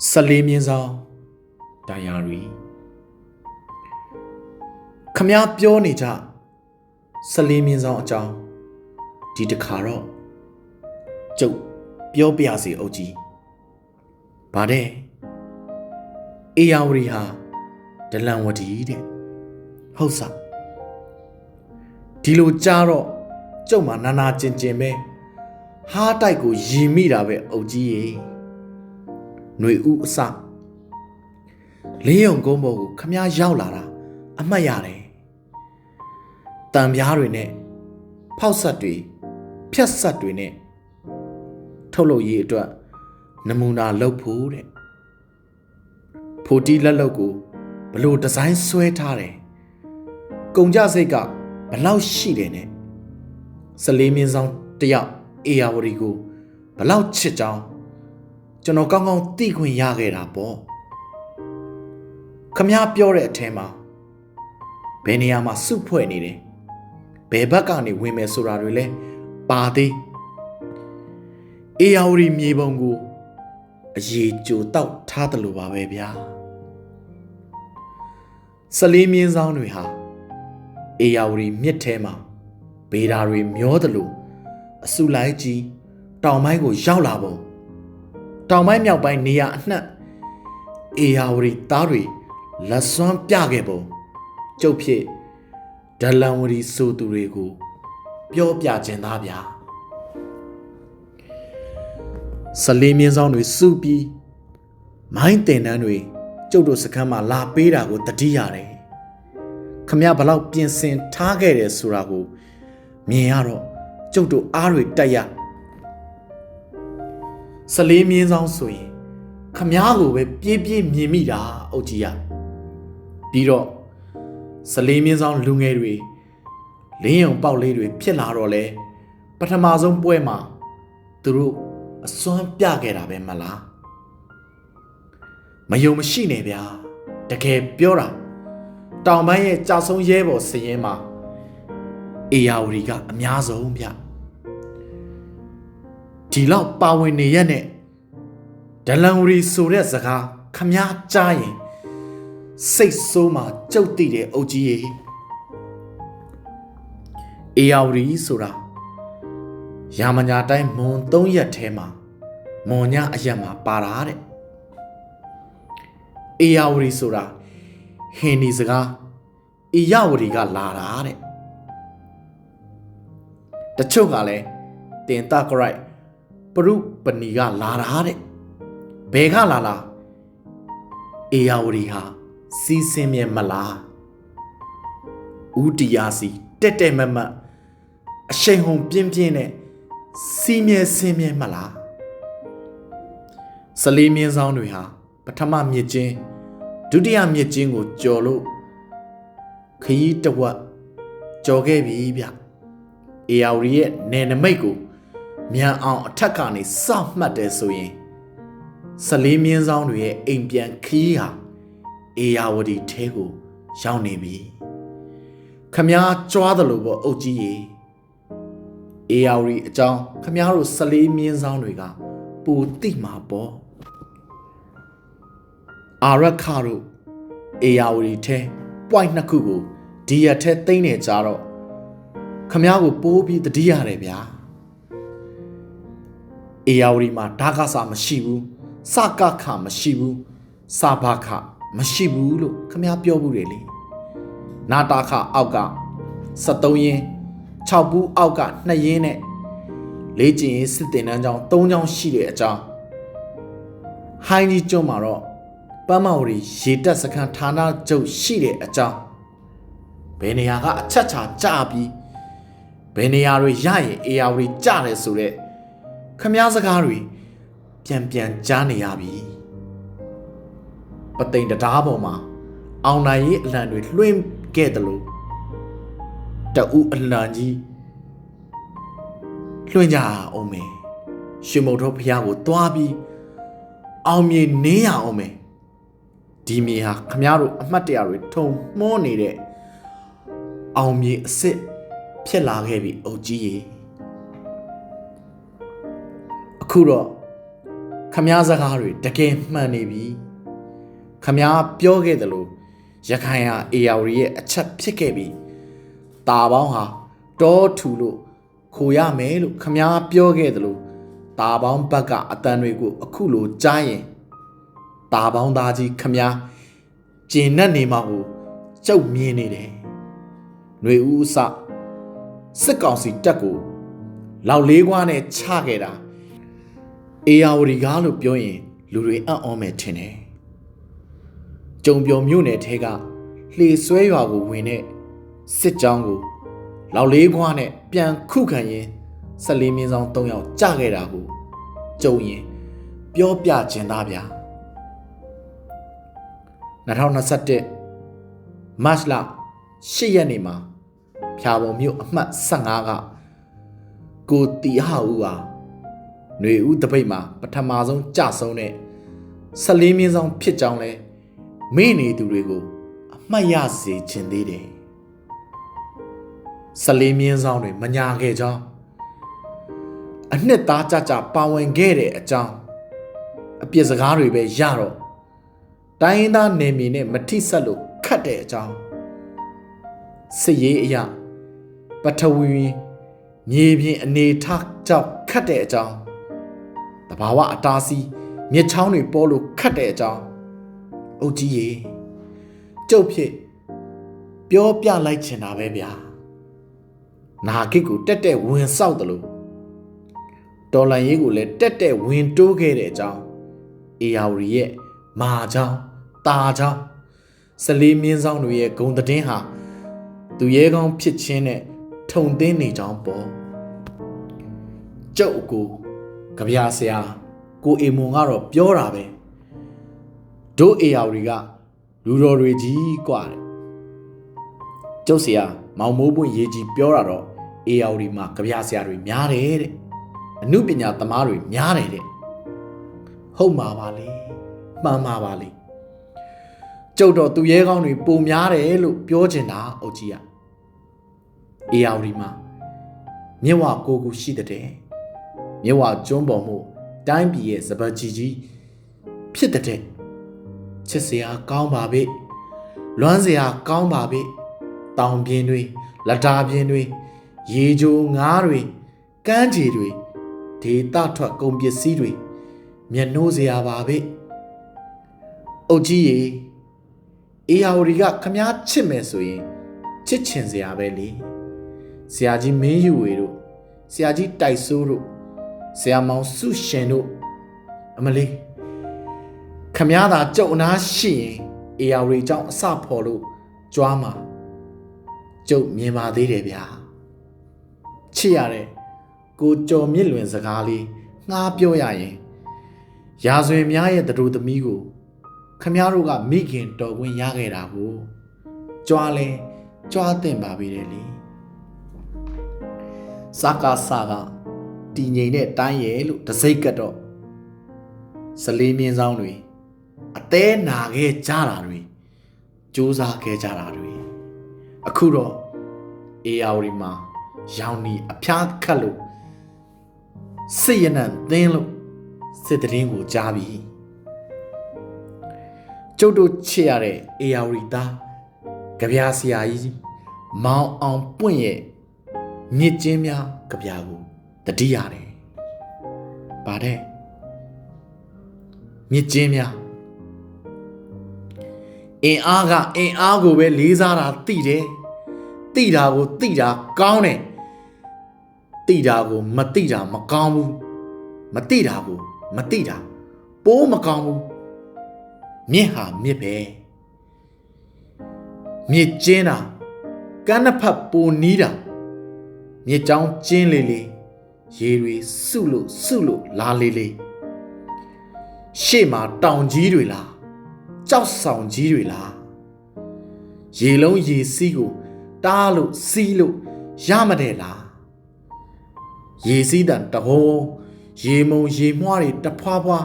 14မြင်းဆောင်ဒိုင်ယာရီခမားပြောနေကြ14မြင်းဆောင်အကြောင်းဒီတစ်ခါတော့ကျုပ်ပြောပြစီအုပ်ကြီးဗါတဲ့အေယာဝတီဟာဒလန်ဝတီတဲ့ဟုတ်စားဒီလိုကြားတော့ကျုပ်မှာနာနာကျင်ကျင်ပဲဟားတိုက်ကိုယီမိတာပဲအုပ်ကြီးရေຫນွေဥအစလင်းယုံကုန်းပေါ်ကိုခမားရောက်လာတာအမှတ်ရတယ်တံပြားတွေနဲ့ဖောက်ဆက်တွေဖြတ်ဆက်တွေနဲ့ထုတ်လုပ်ရေးအတွက်နမူနာလုပ်ဖို့တဲ့ဖိုတီလက်လုပ်ကိုဘလို့ဒီဇိုင်းဆွဲထားတယ်ကုန်ကြစိတ်ကဘလောက်ရှိတယ်နဲ့14မြင်းဆောင်တယောက်အေယာဝတီကိုဘလောက်ချစ်ကြောင်းကျွန်တော်ကောင်းကောင်းသိခွင့်ရခဲ့တာပေါ့ခမားပြောတဲ့အထဲမှာဘယ်နေရာမှာစုဖွဲ့နေတယ်ဘယ်ဘက်ကနေဝင်မယ်ဆိုတာတွေလဲပါသေးအေယာဝတီမြေပုံကိုအရေးကြိုတောက်ထားတယ်လို့ပါပဲဗျာ14မြင်းဆောင်တွေဟာအေယာဝတီမြစ်ထဲမှာဗေဒါတွေမျောတယ်လို့အစုလိုက်ကြီးတောင်ပိုင်းကိုရောက်လာပုံတောင်ပိုင်းမြောက်ပိုင်းနေရာအနှံ့အေယာဝတီသားတွေလက်စွမ်းပြခဲ့ပုံကျုပ်ဖြစ်ဒလန်ဝတီဆိုသူတွေကိုပြောပြခြင်းသားဗျာ14မြင်းဆောင်တွေစုပြီးမိုင်းတင်တန်းတွေကျုပ်တို့စခန်းမှာလာပေးတာကိုတတိရတယ်ခမရဘလောက်ပြင်ဆင်ထားခဲ့တယ်ဆိုတာကိုမြင်ရတော့ကျုပ်တို့အားတွေတက်ရ14မြင်းဆောင်ဆိုရင်ခမားကိုပဲပြေးပြေးမြင်မိတာအုတ်ကြီးရပြီးတော့14မြင်းဆောင်လူငယ်တွေလင်းယုံပေါက်လေးတွေဖြစ်လာတော့လဲပထမဆုံးပွဲမှာသူတို့အစွမ်းပြခဲ့တာပဲမလားမယုံမရှိနဲ့ဗျာတကယ်ပြောတာတောင်ပိုင်းရဲ့ကြာဆုံးရဲဘော်စရင်မှာအေယာဝတီကအများဆုံးဗျဒီလောက်ပါဝင်နေရက်နဲ့ဒလန်ဝတီဆိုတဲ့စကားခမားကြားရင်စိတ်ဆိုးမှကြုတ်တိတဲ့အုပ်ကြီးရေအေယာဝတီဆိုတာရာမညာတိုင်းမွန်3ရက်ထဲမှာမွန်ညအရက်မှာပါတာတဲ့အေယာဝတီဆိုတာဟင်းဒီစကားအေယာဝတီကလာတာတဲ့တချို့ကလည်းတင်တကရိုက်ပရုပဏီကလာတာတဲ့ဘယ်ကလာလားအေယာဝတီဟာစီးစင်းမြဲမလားဦးတီယာစီတက်တက်မတ်မတ်အရှိန်ဟုန်ပြင်းပြင်းနဲ့စီးမြဲဆင်းမြဲမလား14မြင်းဆောင်တွေဟာပထမမြစ်ချင်းဒုတိယမြစ်ချင်းကိုကျော်လို့ခရီးတဝက်ကျော်ခဲ့ပြီဗျအေယာဝတီရဲ့နယ်နမိတ်ကိုမြန်အောင်အထက်ကနေစောင့်မှတ်တယ်ဆိုရင်14မြင်းဆောင်တွေရဲ့အိမ်ပြန်ခရီးဟာအေယာဝတီထဲကိုရောက်နေပြီခမားကြွားတယ်လို့ပေါ့အုတ်ကြီးရေအေယာဝတီအကြောင်းခမားတို့14မြင်းဆောင်တွေကပူတိမှာပေါ့အာရခတို့အေယာဝတီထဲ point 2ခုကိုဒီရက်ထဲသိမ့်နေကြတော့ခမားကိုပိုးပြီးတတိရတယ်ဗျာအေယာဝတီမှာဓာကဆာမရှိဘူးစကခမရှိဘူးစာဘခမရှိဘူးလို့ခမားပြောဘူးတယ်လေနာတာခအောက်က73ရင်း6ဘူးအောက်က2ရင်းနဲ့လေးကျင်စစ်တင်တန်းကျောင်း3ကျောင်းရှိတဲ့အကြောင်းဟိုင်းကြီးကျွန်းမှာတော့ပန်းမော်ရီရေတက်စခန်းဌာနချုပ်ရှိတဲ့အကြောင်းဘယ်နေရာကအချက်ချာကြပြီးဘယ်နေရာတွေရရင်အေယာဝတီကြတယ်ဆိုတဲ့ခမားစကားတွေပြန်ကြားနေရပြီပသိမ်တရားပေါ်မှာအောင်နိုင်ရေးအလံတွေလွှင့်ခဲ့တယ်လို့တအူးအလံကြီးလွှင့်ကြအောင်မယ်ရွှေမုတ်ထုတ်ဖျားကိုတွားပြီးအောင်မြေနင်းရအောင်မယ်ဒီမြေဟာခမားတို့အမှတ်တရတွေထုံမှောနေတဲ့အောင်မြေအစ်စ်ဖြစ်လာခဲ့ပြီအုတ်ကြီးရေအခုတော့ခ ခမားစကားတွေတကယ်မှန်နေပြီခမားပြောခဲ့တယ်လို့ရခိုင်ဟာအေယာဝတီရဲ့အချက်ဖြစ်ခဲ့ပြီတာပေါင်းဟာတောထူလို့ခိုရမယ်လို့ခမားပြောခဲ့တယ်လို့တာပေါင်းဘက်ကအတန်တွေကိုအခုလိုကြားရင်တာပေါင်းသားကြီးခမားကျင်နဲ့နေမှာကိုကြုတ်မြင်နေတယ်ຫນွေဦးအစစစ်ကောင်စီတက်ကိုလောက်လေးကွာနဲ့ချခဲ့တာအေယာဝတီကားလို့ပြောရင်လူတွေအံ့ဩမယ်ထင်တယ်ကြုံပြုံမြို့နယ်ထဲကလှေဆွဲရွာကိုဝင်တဲ့စစ်ကြောင်းကိုလောက်လေးကွာနဲ့ပြန်ခုခံရင်14မြင်းဆောင်3ယောက်ကြခဲ့တာကိုကြုံရင်ပြောပြခြင်းသားဗျာ2021မတ်လ8ရက်နေ့မှာဖြာပုံမြို့အမှတ်15ကကိုတီဟဦးဟာຫນွေဦးတပိတ်မှာပထမဆုံးကြဆုံးတဲ့14မြင်းဆောင်ဖြစ်ကြောင်းလဲမေ့နေသူတွေကိုအမှတ်ရစေခြင်းသေးတယ်14မြင်းဆောင်တွေမညာခဲ့ကြောင်းအနှစ်သားကြပါဝင်ခဲ့တဲ့အကြောင်းအပြစ်စကားတွေပဲရတော့တိုင်းရင်းသားနေမီနဲ့မထိဆက်လို့ခတ်တဲ့အကြောင်းစစ်ရေးအရာပထဝီမြေပြင်အနေထားကြောင့်ခတ်တဲ့အကြောင်းတဘာဝအတားစီးမြစ်ချောင်းတွေပေါ်လို့ခတ်တဲ့အကြောင်းအုတ်ကြီးရေကျုပ်ဖြစ်ပြောပြလိုက်ချင်တာပဲဗျာနာဂစ်ကိုတက်တက်ဝင်ဆောက်တယ်လို့တော်လန်ရေးကိုလည်းတက်တက်ဝင်တိုးခဲ့တဲ့အကြောင်းအေယာဝတီရဲ့မာချောင်းတာချောင်း14မြင်းဆောင်တွေရဲ့ဂုံသတင်းဟာသူရဲကောင်းဖြစ်ခြင်းနဲ့ထုံသိမ်းနေကြောင်းပေါ့ကျုပ်ကိုကြပြဆရာကိုအေမွန်ကတော့ပြောတာပဲတို့အေယာဝတီကလူတော်တွေကြီးกว่าတဲ့ကျုပ်ဆရာမောင်မိုးပွင့်ရေးကြီးပြောတာတော့အေယာဝတီမှာကြပြဆရာတွေများတယ်တဲ့အမှုပညာသမားတွေများတယ်တဲ့ဟုတ်မှာပါလေမှန်မှာပါလေကျုပ်တော့သူရဲကောင်းတွေပုံများတယ်လို့ပြောချင်တာအုတ်ကြီးကအေယာဝတီမှာမြစ်ဝကိုကူရှိတဲ့မြစ်ဝကျွန်းပေါ်မှုတိုင်းပြည်ရဲ့စပတ်ကြီးဖြစ်တဲ့ချစ်စရာကောင်းပါပဲလွမ်းစရာကောင်းပါပဲတောင်ပြင်းတွေလက်တာပြင်းတွေရေချိုငါးတွေကမ်းခြေတွေဒေသထွက်ကုန်ပစ္စည်းတွေမျက်နှိုးစရာပါပဲအုတ်ကြီးရေအေယာဝတီကခမားချစ်မယ်ဆိုရင်ချစ်ချင်စရာပဲလေဆရာကြီးမင်းယူဝေတို့ဆရာကြီးတိုက်ဆိုးတို့ဆရာမောင်စုရှင်တို့အမလေးခမားသာကြုံနာရှိရင်အေယာဝတီကြောင့်အစဖော်လို့ကြွားမှာကျုပ်မြင်ပါသေးတယ်ဗျာချစ်ရတဲ့ကိုကျော်မြင့်လွင်စကားလေးငှားပြောရရင်ရာဇဝင်များရဲ့တူသမီးကိုခမားတို့ကမိခင်တော်ခွင့်ရခဲ့တာကိုကြွားလဲကြွားတင်ပါပြီလေစကားစကားတည်ငြိမ်တဲ့တိုင်းရဲ့လို့တစိတ်ကတော့14မြင်းဆောင်တွေအသေးနာခဲ့ကြတာတွေစူးစမ်းခဲ့ကြတာတွေအခုတော့အေယာဝတီမှာရောင်နီအဖျားခတ်လို့စစ်ရနံသင်းလို့စစ်တရင်ကိုကြားပြီးကျုပ်တို့ချစ်ရတဲ့အေယာဝတီသားကြပြဆရာကြီးမောင်အောင်ပွင့်ရဲ့မြစ်ကျင်းများကြပြကိုတတိရတယ်။ဗါတဲ့မြစ်ကျင်းများအင်အားကအင်အားကိုပဲလေးစားတာသိတယ်။သိတာကိုသိတာကောင်းတယ်။သိတာကိုမသိတာမကောင်းဘူး။မသိတာကိုမသိတာပိုးမကောင်းဘူး။မြစ်ဟာမြစ်ပဲ။မြစ်ကျင်းတာကမ်းနှစ်ဖက်ပိုနီးတာမြစ်ကြောင်းကျင်းလေလေရေတွေစုလို့လာလေလေရှေ့မှာတောင်ကြီးတွေလားကြောက်ဆောင်ကြီးတွေလားရေလုံးရေစီးကိုတားလို့စီးလို့ရမတဲ့လားရေစီးတန်တဟုံးရေမုံရေမွှားတွေတဖွာဖွာ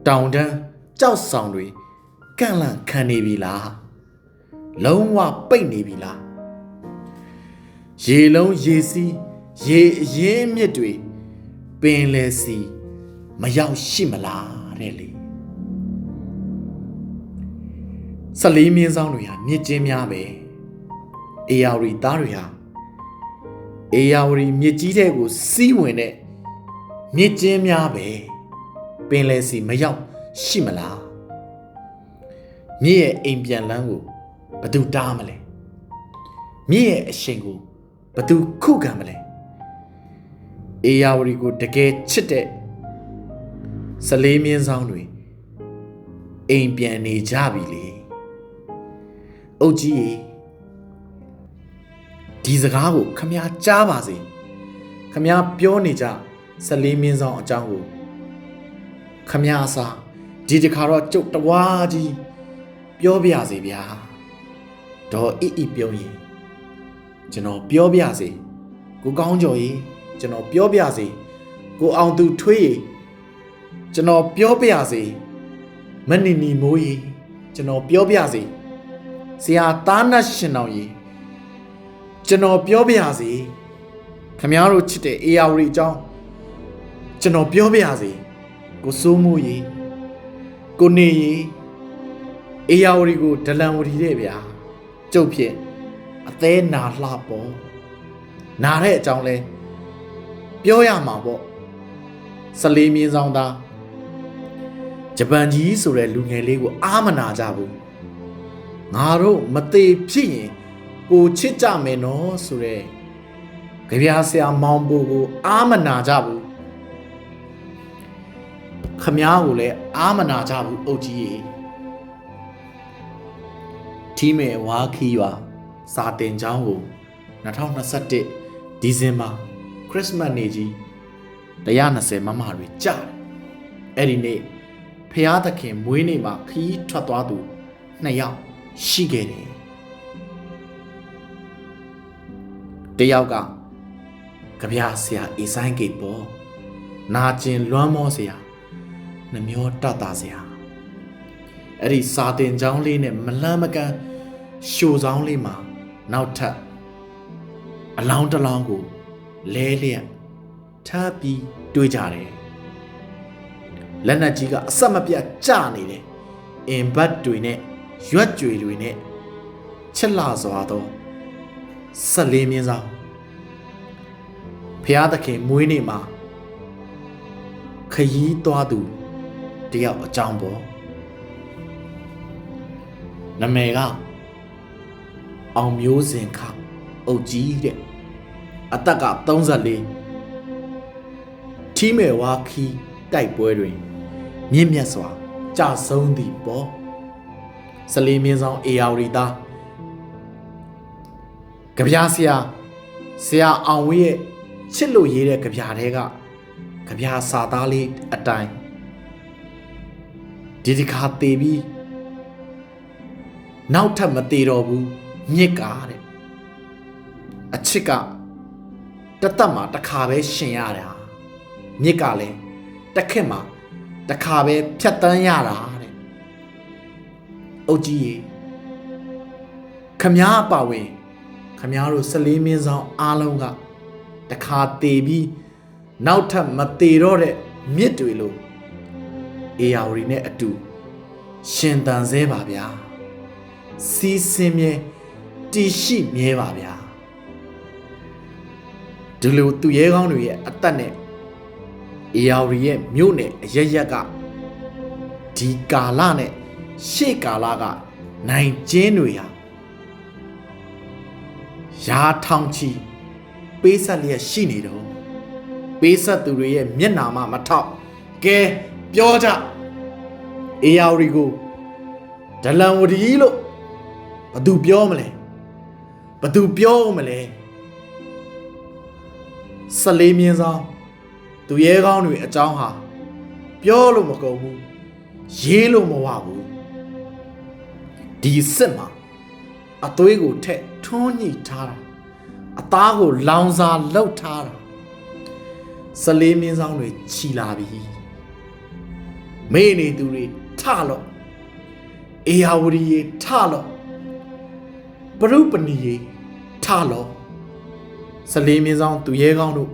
တောင်တန်းကြောက်ဆောင်တွေကန့်လန့်ခံနေပြီလားလုံးဝပိတ်နေပြီလားရေလုံးရေစီးရေအရင်းမြစ်တွေပင်လယ်စီ မရောက်ရှိမလားတဲ့လေ14မြင်းဆောင်တွေဟာမြစ်ကျင်းများပဲအေယာဝတီသားတွေဟာအေယာဝတီမြစ်ကြီးတဲ့ကိုစီးဝင်တဲ့မြစ်ကျင်းများပဲပင်လယ်စီမရောက်ရှိမလားမြစ်ရဲ့အိမ်ပြန်လန်းကိုဘယ်သူတားမလဲမြစ်ရဲ့အရှိန်ကိုဘယ်သူခုခံမလဲအေယာဝတီကိုတကယ်ချစ်တဲ့14မြင်းဆောင်တွေအိမ်ပြန်နေကြပြီလေအုတ်ကြီးရေဒီစကားကိုခမည်းကြားပါစေခမည်းပြောနေကြ14မြင်းဆောင်အကြောင်းကိုခမည်းအစားဒီတခါတော့ကျုပ်တဝါကြီးပြောပြစေဗျာဒေါ်အီပြုံးရင်ကျွန်တော်ပြောပြစေကိုကောင်းကျော်ကြီးကျွန်တော်ပြောပြစေကိုအောင်သူထွေးကြီးကျွန်တော်ပြောပြစေမနီနီမိုးကြီးကျွန်တော်ပြောပြစေဆရာသားနတ်ရှင်တော်ကြီးကျွန်တော်ပြောပြစေခမည်းတော်ချစ်တဲ့အေယာဝတီအကြောင်းကျွန်တော်ပြောပြစေကိုစိုးမိုးကြီးကိုနေကြီးအေယာဝတီကိုဒလန်ဝတီတဲ့ဗျာကျုပ်ဖြစ်အသေးနာလှပေါ်နာတဲ့အကြောင်းလဲပြောရမှာပေါ့14မြင်းဆောင်သားဂျပန်ကြီးဆိုတဲ့လူငယ်လေးကိုအားမနာကြဘူးငါတို့မသေးဖြစ်ရင်ပိုချစ်ကြမယ်နော်ဆိုတဲ့ကြပြားဆရာမောင်ပိုကိုအားမနာကြဘူးခမားကိုလည်းအားမနာကြဘူးအုတ်ကြီးရေထီးမဲ့ဝါခီရွာစာတင်ကျောင်းကို2021ဒီဇင်ဘာခရစ်စမတ်နေ့ကြီး120မမတွေကြာတယ်အဲ့ဒီနေ့ဖျားသခင်မွေးနေ့မှာခီးထွက်သွားသူ2ယောက်ရှိခဲ့တယ်တယောက်ကကြပြားဆရာအေဆိုင်ကိတ်ပေါ်နာကျင်လွမ်းမောဆရာနှမျောတတ်တာဆရာအဲ့ဒီစာတင်ကျောင်းလေးနဲ့မလန်းမကန်းရှိုးဆောင်လေးမှာနောက်ထပ်အလောင်းတစ်လောင်းကိုလဲလျက်ထားပြီးတွေးကြတယ်လက်နက်ကြီးကအဆက်မပြတ်ကျနေတယ်အင်ဘတ်တွေနဲ့ရွက်ကြွေတွေနဲ့ချက်လာစွာသော14မြင်းဆောင်ဖျားသခင်မွေးနေ့မှာခရီးသွားသူတယောက်အကြောင်းပေါ့နာမည်ကအောင်မျိုးစင်ခအုတ်ကြီးတဲ့အသက်က34ထီးမယ်ဝါခီတိုက်ပွဲတွင်မြင့်မြတ်စွာကြာဆုံးသည်ပေါ့14မြင်းဆောင်အေယာဝတီသားကြပြားဆရာအောင်ဝေးရဲ့ချစ်လို့ရေးတဲ့ကြပြားတွေကကြပြားစာသားလေးအတိုင်းဒီခါတေးပြီးနောက်ထပ်မသေးတော့ဘူးမြစ်ကားတဲ့အချစ်ကတသက်မှာတစ်ခါပဲရှင်ရတာမြစ်ကလည်းတစ်ခက်မှာတစ်ခါပဲဖြတ်တန်းရတာတဲ့အုတ်ကြီးရေခမားအပါဝင်ခမားတို့14မြင်းဆောင်အားလုံးကတစ်ခါတေပြီးနောက်ထပ်မသေးတော့တဲ့မြစ်တွေလို့အေယာဝတီနဲ့အတူရှင်တန်ဆဲပါဗျာစီးစင်းမြဲတည်ရှိမြဲပါဗျာဒီလိုသူရဲကောင်းတွေရဲ့အသက်နဲ့အေယာဝတီရဲ့မြို့နယ်အရရက်ကဒီကာလနဲ့ရှေ့ကာလကနိုင်ကျင်းတွေဟာရာထောင်ချီပေးဆက်လျက်ရှိနေတော့ပေးဆက်သူတွေရဲ့မျက်နာမထောက်ကဲပြောကြအေယာဝတီကိုဒလန်ဝတီလို့ဘသူပြောမလဲဘသူပြောမလဲ14မြင်းဆောင်သူရဲကောင်းတွေအကြောင်းဟာပြောလို့မကုန်ဘူးရေးလို့မဝဘူးဒီစစ်မှာအသွေးကိုထက်ထွန်းညှိထားတာအသားကိုလောင်စာလှုပ်ထားတာ14မြင်းဆောင်တွေခြီလာပြီမေးနေသူတွေထလို့အေယာဝတီရေထလို့ပရုပဏီရေထလို့14မြင်းဆောင်သူရဲကောင်းတို့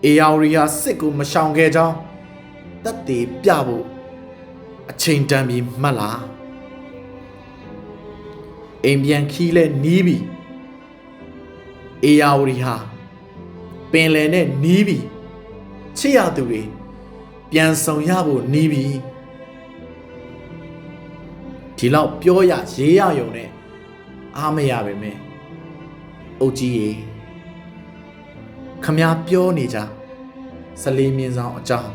အေယာဝတီဟာစစ်ကိုမရှောင်ခဲ့ကြောင်း တက်သေးပြဖို့အချိန်တန်ပြီးမှတ်လားအိမ်ပြန်ခီးလဲနီးပြီအေယာဝတီဟာပင်လယ်နဲ့နီးပြီချစ်ရသူတွေပြန်ဆောင်ရဖို့နီးပြီဒီလောက်ပြောရရေးရယုံနဲ့အားမရပါပဲအုတ်ကြီးရေခမည်းပြောနေကြစလေးမြင်းဆောင်အကြောင်း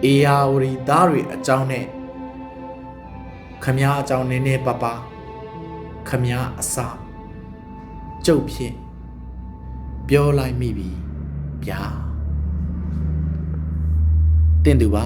အေယာဝတီသားတွေအကြောင်းနဲ့ခမည်းအကြောင်းနည်းနည်းပါပါခမည်းအစကျုပ်ဖြင့်ပြောလိုက်မိပြီဗျာတင့်သူပါ